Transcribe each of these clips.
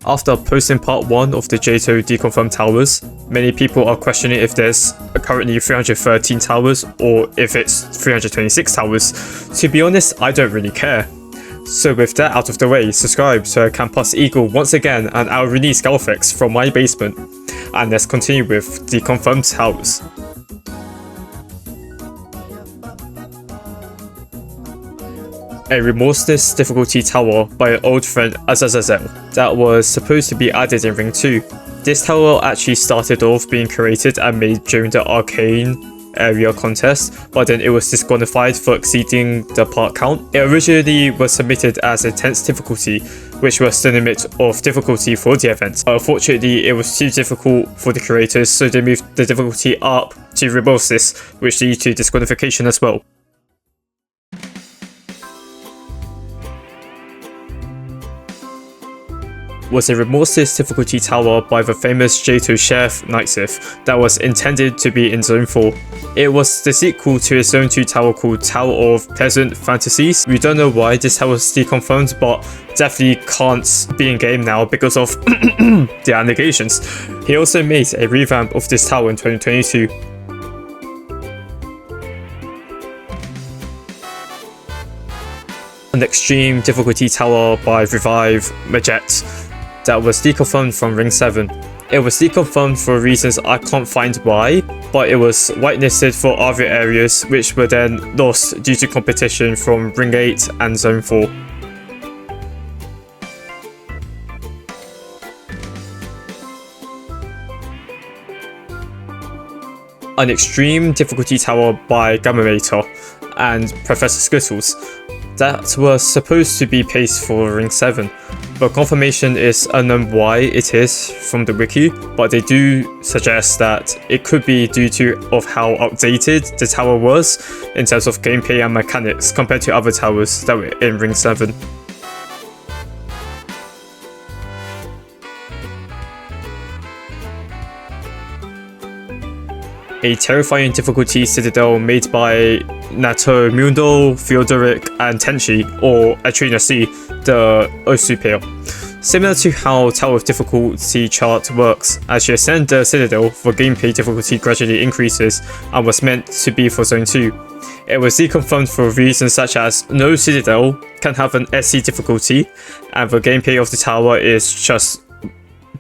After posting part 1 of the jtoh Deconfirmed Towers, many people are questioning if there's currently 313 towers or if it's 326 towers. To be honest, I don't really care. So with that out of the way, subscribe so I can pass Eagle once again and I'll release Galfex from my basement. And let's continue with Deconfirmed Towers. A Remorseless difficulty tower by an old friend Azazel that was supposed to be added in Ring 2. This tower actually started off being created and made during the Arcane area contest, but then it was disqualified for exceeding the part count. It originally was submitted as a 10th difficulty, which was the limit of difficulty for the event. Unfortunately, it was too difficult for the creators, so they moved the difficulty up to Remorseless, which led to disqualification as well. Was a Remorseless difficulty tower by the famous jtoh chef Nightsith that was intended to be in Zone 4. It was the sequel to a Zone 2 tower called Tower of Peasant Fantasies. We don't know why this tower was deconfirmed, but definitely can't be in game now because of the allegations. He also made a revamp of this tower in 2022. An extreme difficulty tower by Revive Majet that was deconfirmed from Ring 7. It was deconfirmed for reasons I can't find why, but it was whitelisted for other areas which were then lost due to competition from Ring 8 and Zone 4. An extreme difficulty tower by Gammator and Professor Skittles that was supposed to be placed for Ring 7, but confirmation is unknown why it is from the wiki, but they do suggest that it could be due to how outdated the tower was in terms of gameplay and mechanics compared to other towers that were in Ring 7. A terrifying difficulty citadel made by Nato, Mundo, Theodoric, and Tenchi, or Atrina C, the Osupair. Similar to how Tower of Difficulty Chart works, as you ascend the citadel, the gameplay difficulty gradually increases and was meant to be for Zone 2. It was deconfirmed for reasons such as no citadel can have an SC difficulty, and the gameplay of the tower is just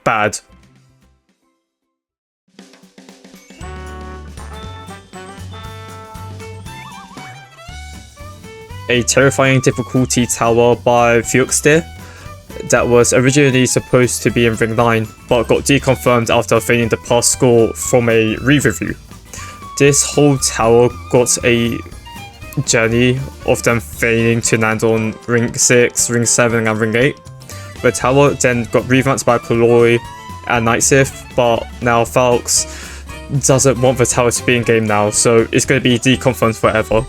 bad. A terrifying difficulty tower by Fuxter that was originally supposed to be in Ring 9 but got deconfirmed after failing the pass score from a re-review. This whole tower got a journey of them failing to land on Ring 6, Ring 7 and Ring 8. The tower then got revamped by Poloy and Nightsith, but now Falx doesn't want the tower to be in game now, so it's going to be deconfirmed forever.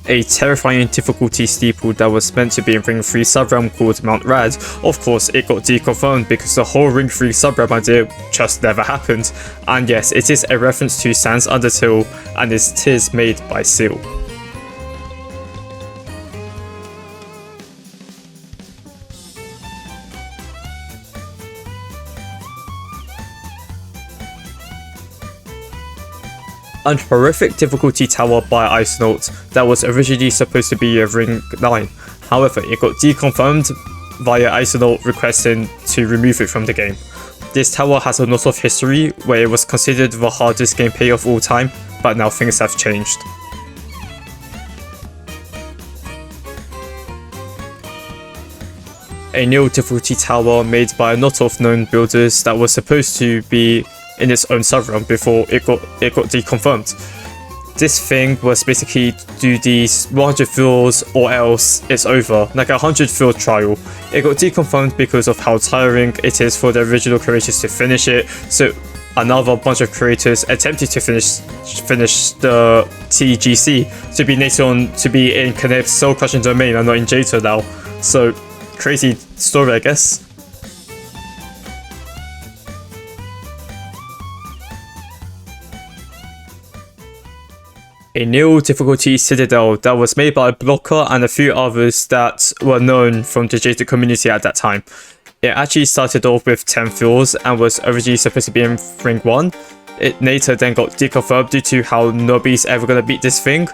A terrifying difficulty steeple that was meant to be in Ring 3 subrealm called Mount Rad. Of course, it got deconfirmed because the whole Ring 3 subrealm idea just never happened. And yes, it is a reference to Sans Undertale and it is made by Seal. An horrific difficulty tower by Icenaut that was originally supposed to be a Ring 9. However, it got deconfirmed via Icenaut requesting to remove it from the game. This tower has a lot of history where it was considered the hardest gameplay of all time, but now things have changed. A new difficulty tower made by a lot of known builders that was supposed to be in its own subrealm before it got deconfirmed. This thing was basically do these 100 fills or else it's over, like a 100 fill trial. It got deconfirmed because of how tiring it is for the original creators to finish it, so another bunch of creators attempted to finish the TGC to be later on to be in Connect Soul Crushing Domain and not in jtoh now. So crazy story, I guess. a new difficulty Citadel that was made by Blocker and a few others that were known from the jtoh community at that time. It actually started off with 10 floors and was originally supposed to be in Ring 1. It later then got deconfirmed due to how nobody's ever gonna beat this thing.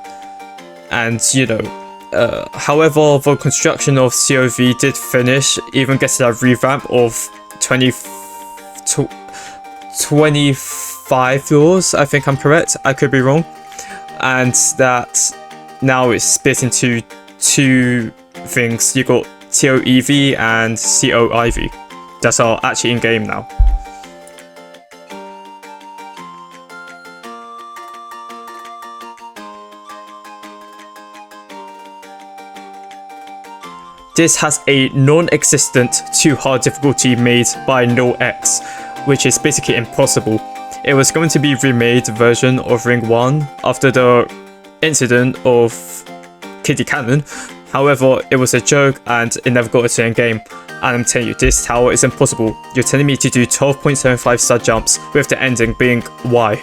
And you know, however, the construction of COV did finish, even getting a revamp of 25 floors, I think I'm correct, I could be wrong. And that now it's split into two things. You got TOEV and COIV that are actually in game now. This has a non-existent too hard difficulty made by NoX, which is basically impossible. It was going to be a remade version of Ring 1 after the incident of Kitty Cannon. However, it was a joke and it never got into in-game. And I'm telling you, this tower is impossible. You're telling me to do 12.75 stud jumps with the ending being why?